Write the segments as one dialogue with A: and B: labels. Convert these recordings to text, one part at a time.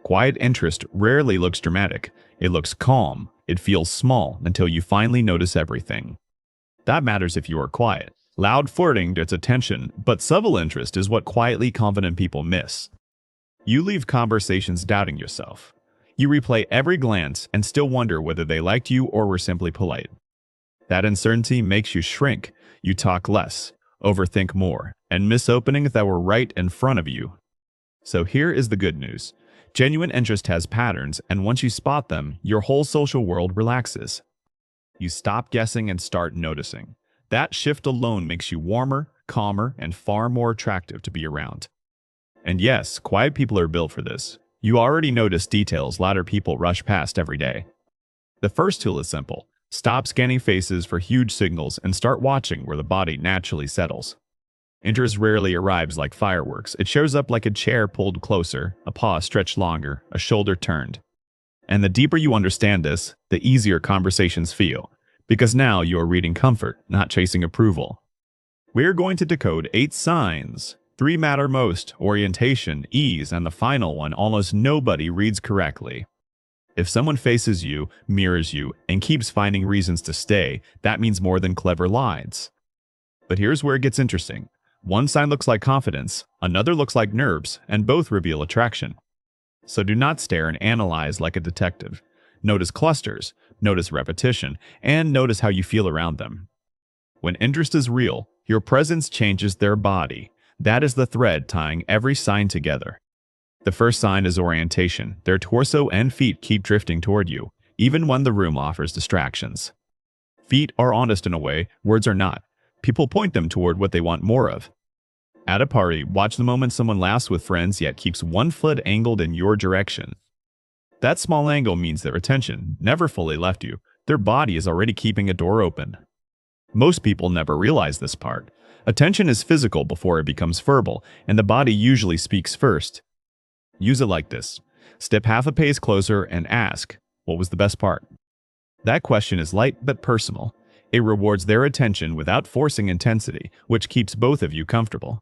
A: Quiet interest rarely looks dramatic. It looks calm. It feels small until you finally notice everything. That matters if you are quiet. Loud flirting gets attention, but subtle interest is what quietly confident people miss. You leave conversations doubting yourself. You replay every glance and still wonder whether they liked you or were simply polite. That uncertainty makes you shrink. You talk less, overthink more, and miss openings that were right in front of you. So here is the good news. Genuine interest has patterns, and once you spot them, your whole social world relaxes. You stop guessing and start noticing. That shift alone makes you warmer, calmer, and far more attractive to be around. And yes, quiet people are built for this. You already notice details louder people rush past every day. The first tool is simple. Stop scanning faces for huge signals and start watching where the body naturally settles. Interest rarely arrives like fireworks. It shows up like a chair pulled closer, a paw stretched longer, a shoulder turned. And the deeper you understand this, the easier conversations feel, because now you are reading comfort, not chasing approval. We're going to decode 8 signs. 3 matter most: orientation, ease, and the final one almost nobody reads correctly. If someone faces you, mirrors you, and keeps finding reasons to stay, that means more than clever lies. But here's where it gets interesting. One sign looks like confidence, another looks like nerves, and both reveal attraction. So do not stare and analyze like a detective. Notice clusters, notice repetition, and notice how you feel around them. When interest is real, your presence changes their body. That is the thread tying every sign together. The first sign is orientation. Their torso and feet keep drifting toward you, even when the room offers distractions. Feet are honest in a way, words are not. People point them toward what they want more of. At a party, watch the moment someone laughs with friends yet keeps one foot angled in your direction. That small angle means their attention never fully left you. Their body is already keeping a door open. Most people never realize this part. Attention is physical before it becomes verbal, and the body usually speaks first. Use it like this. Step half a pace closer and ask, what was the best part? That question is light but personal. It rewards their attention without forcing intensity, which keeps both of you comfortable.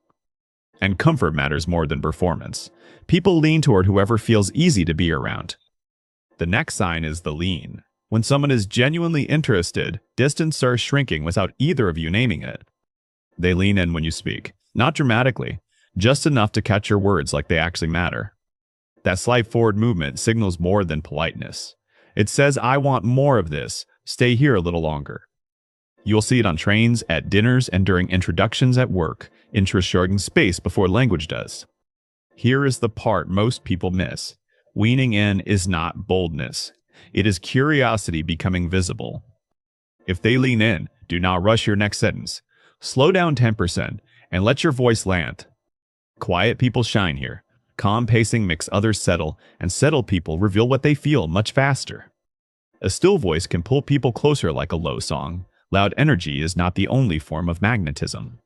A: And comfort matters more than performance. People lean toward whoever feels easy to be around. The next sign is the lean. When someone is genuinely interested, distance starts shrinking without either of you naming it. They lean in when you speak, not dramatically, just enough to catch your words like they actually matter. That slight forward movement signals more than politeness. It says, I want more of this. Stay here a little longer. You'll see it on trains, at dinners, and during introductions at work. Interest showing space before language does. Here is the part most people miss. Leaning in is not boldness. It is curiosity becoming visible. If they lean in, do not rush your next sentence. Slow down 10% and let your voice land. Quiet people shine here. Calm pacing makes others settle, and settled people reveal what they feel much faster. A still voice can pull people closer like a low song. Loud energy is not the only form of magnetism.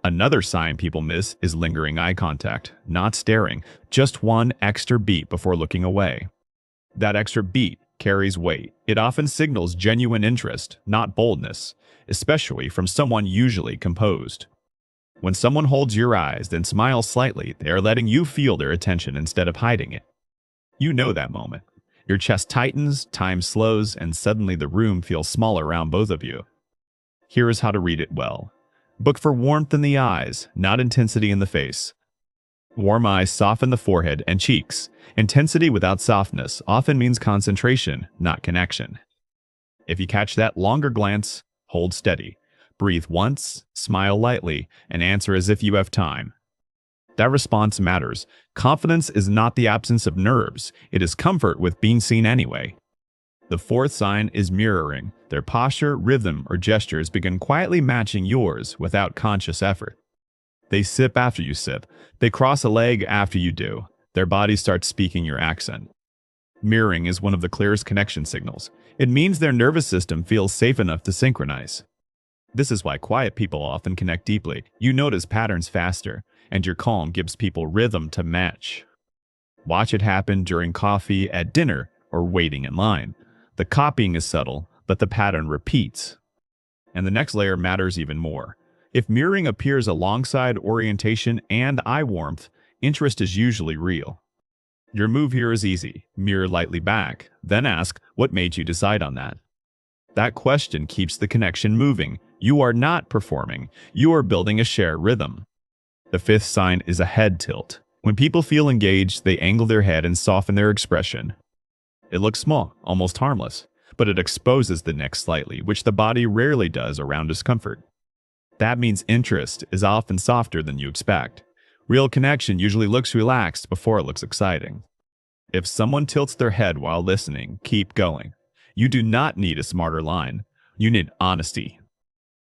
A: Another sign people miss is lingering eye contact, not staring, just one extra beat before looking away. That extra beat carries weight. It often signals genuine interest, not boldness, especially from someone usually composed. When someone holds your eyes, then smiles slightly, they are letting you feel their attention instead of hiding it. You know that moment. Your chest tightens, time slows, and suddenly the room feels smaller around both of you. Here is how to read it well. Look for warmth in the eyes, not intensity in the face. Warm eyes soften the forehead and cheeks. Intensity without softness often means concentration, not connection. If you catch that longer glance, hold steady. Breathe once, smile lightly, and answer as if you have time. That response matters. Confidence is not the absence of nerves. It is comfort with being seen anyway. The fourth sign is mirroring. Their posture, rhythm, or gestures begin quietly matching yours without conscious effort. They sip after you sip. They cross a leg after you do. Their body starts speaking your accent. Mirroring is one of the clearest connection signals. It means their nervous system feels safe enough to synchronize. This is why quiet people often connect deeply. You notice patterns faster, and your calm gives people rhythm to match. Watch it happen during coffee, at dinner, or waiting in line. The copying is subtle, but the pattern repeats. And the next layer matters even more. If mirroring appears alongside orientation and eye warmth, interest is usually real. Your move here is easy. Mirror lightly back, then ask, what made you decide on that? That question keeps the connection moving. You are not performing. You are building a shared rhythm. The fifth sign is a head tilt. When people feel engaged, they angle their head and soften their expression. It looks small, almost harmless, but it exposes the neck slightly, which the body rarely does around discomfort. That means interest is often softer than you expect. Real connection usually looks relaxed before it looks exciting. If someone tilts their head while listening, keep going. You do not need a smarter line. You need honesty.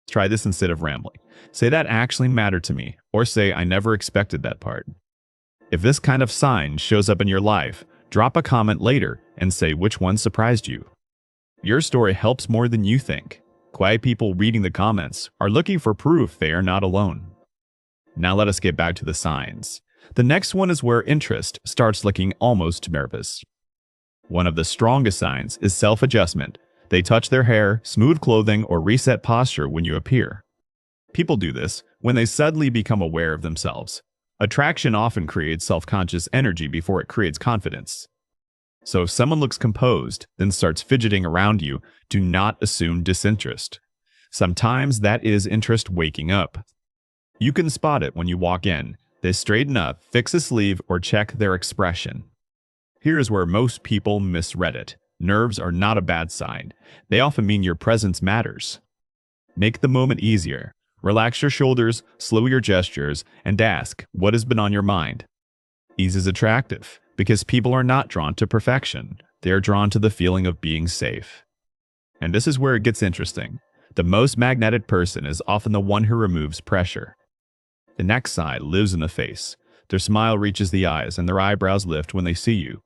A: Try this instead of rambling. Say that actually mattered to me, or say I never expected that part. If this kind of sign shows up in your life, drop a comment later and say which one surprised you. Your story helps more than you think. Quiet people reading the comments are looking for proof they are not alone. Now let us get back to the signs. The next one is where interest starts looking almost nervous. One of the strongest signs is self-adjustment. They touch their hair, smooth clothing, or reset posture when you appear. People do this when they suddenly become aware of themselves. Attraction often creates self-conscious energy before it creates confidence. So if someone looks composed, then starts fidgeting around you, do not assume disinterest. Sometimes that is interest waking up. You can spot it when you walk in. They straighten up, fix a sleeve, or check their expression. Here is where most people misread it. Nerves are not a bad sign. They often mean your presence matters. Make the moment easier. Relax your shoulders, slow your gestures, and ask, what has been on your mind? Ease is attractive because people are not drawn to perfection. They are drawn to the feeling of being safe. And this is where it gets interesting. The most magnetic person is often the one who removes pressure. The next side lives in the face. Their smile reaches the eyes and their eyebrows lift when they see you.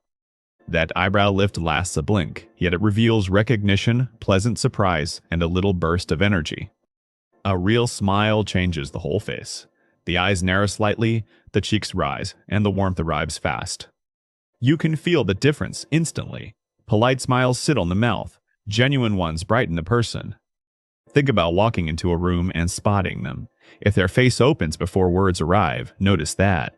A: That eyebrow lift lasts a blink, yet it reveals recognition, pleasant surprise, and a little burst of energy. A real smile changes the whole face. The eyes narrow slightly, the cheeks rise, and the warmth arrives fast. You can feel the difference instantly. Polite smiles sit on the mouth. Genuine ones brighten the person. Think about walking into a room and spotting them. If their face opens before words arrive, notice that.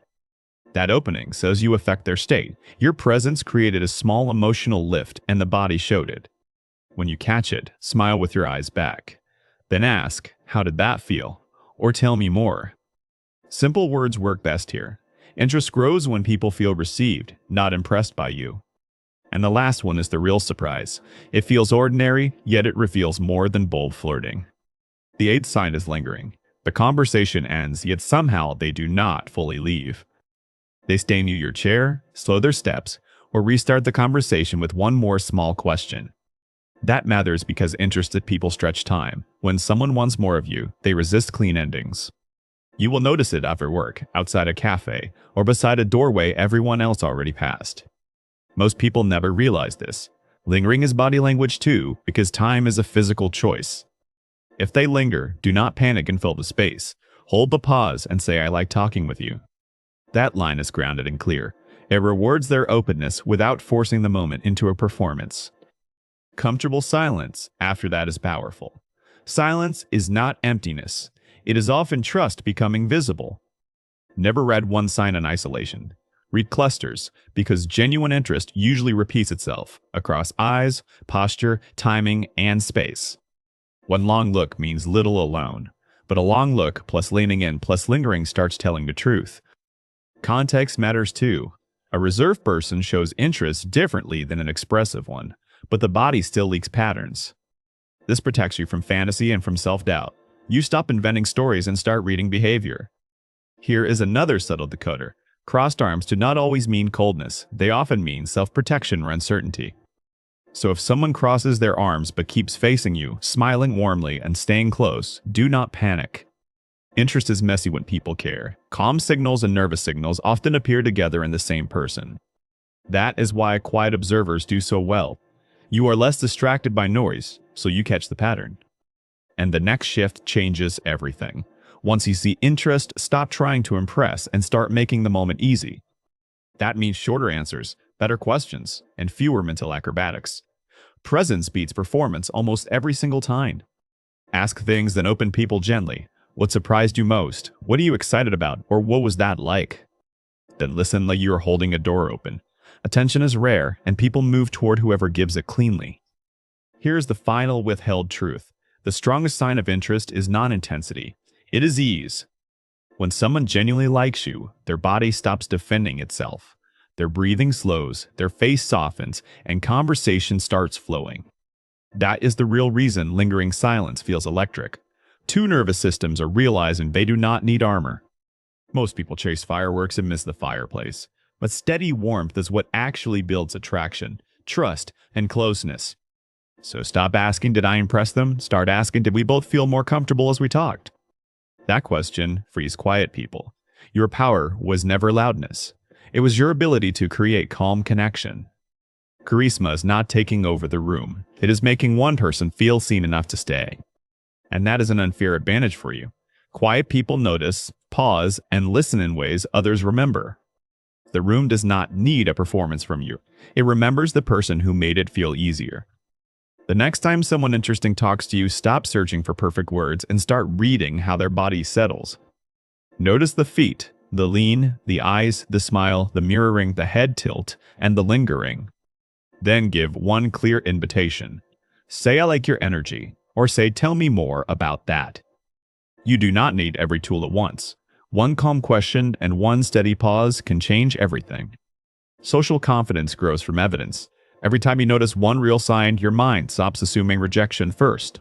A: That opening says you affect their state. Your presence created a small emotional lift and the body showed it. When you catch it, smile with your eyes back. Then ask, how did that feel? Or tell me more. Simple words work best here. Interest grows when people feel received, not impressed by you. And the last one is the real surprise. It feels ordinary, yet it reveals more than bold flirting. The eighth sign is lingering. The conversation ends, yet somehow they do not fully leave. They stay near your chair, slow their steps, or restart the conversation with one more small question. That matters because interested people stretch time. When someone wants more of you, they resist clean endings. You will notice it after work, outside a cafe, or beside a doorway everyone else already passed. Most people never realize this. Lingering is body language too, because time is a physical choice. If they linger, do not panic and fill the space. Hold the pause and say, I like talking with you. That line is grounded and clear. It rewards their openness without forcing the moment into a performance. Comfortable silence after that is powerful. Silence is not emptiness. It is often trust becoming visible. Never read one sign in isolation. Read clusters, because genuine interest usually repeats itself across eyes, posture, timing, and space. One long look means little alone, but a long look plus leaning in plus lingering starts telling the truth. Context matters too. A reserved person shows interest differently than an expressive one, but the body still leaks patterns. This protects you from fantasy and from self-doubt. You stop inventing stories and start reading behavior. Here is another subtle decoder. Crossed arms do not always mean coldness. They often mean self-protection or uncertainty. So if someone crosses their arms but keeps facing you, smiling warmly and staying close, do not panic. Interest is messy when people care. Calm signals and nervous signals often appear together in the same person. That is why quiet observers do so well. You are less distracted by noise, so you catch the pattern. And the next shift changes everything. Once you see interest, stop trying to impress and start making the moment easy. That means shorter answers, better questions, and fewer mental acrobatics. Presence beats performance almost every single time. Ask things, then open people gently. What surprised you most? What are you excited about? Or what was that like? Then listen like you are holding a door open. Attention is rare, and people move toward whoever gives it cleanly. Here's the final withheld truth. The strongest sign of interest is non-intensity. It is ease. When someone genuinely likes you, their body stops defending itself. Their breathing slows, their face softens, and conversation starts flowing. That is the real reason lingering silence feels electric. Two nervous systems are realizing they do not need armor. Most people chase fireworks and miss the fireplace. But steady warmth is what actually builds attraction, trust, and closeness. So stop asking, did I impress them? Start asking, did we both feel more comfortable as we talked? That question frees quiet people. Your power was never loudness. It was your ability to create calm connection. Charisma is not taking over the room. It is making one person feel seen enough to stay. And that is an unfair advantage for you. Quiet people notice, pause, and listen in ways others remember. The room does not need a performance from you. It remembers the person who made it feel easier. The next time someone interesting talks to you, stop searching for perfect words and start reading how their body settles. Notice the feet, the lean, the eyes, the smile, the mirroring, the head tilt, and the lingering. Then give one clear invitation. Say, I like your energy, or say, tell me more about that. You do not need every tool at once. One calm question and one steady pause can change everything. Social confidence grows from evidence. Every time you notice one real sign, your mind stops assuming rejection first.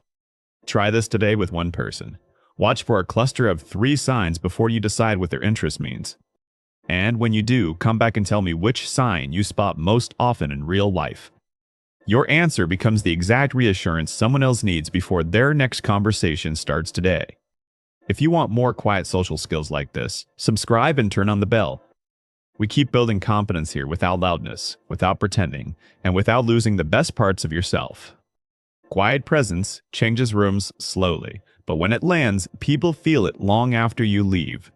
A: Try this today with one person. Watch for a cluster of 3 signs before you decide what their interest means. And when you do, come back and tell me which sign you spot most often in real life. Your answer becomes the exact reassurance someone else needs before their next conversation starts today. If you want more quiet social skills like this, subscribe and turn on the bell. We keep building confidence here without loudness, without pretending, and without losing the best parts of yourself. Quiet presence changes rooms slowly, but when it lands, people feel it long after you leave.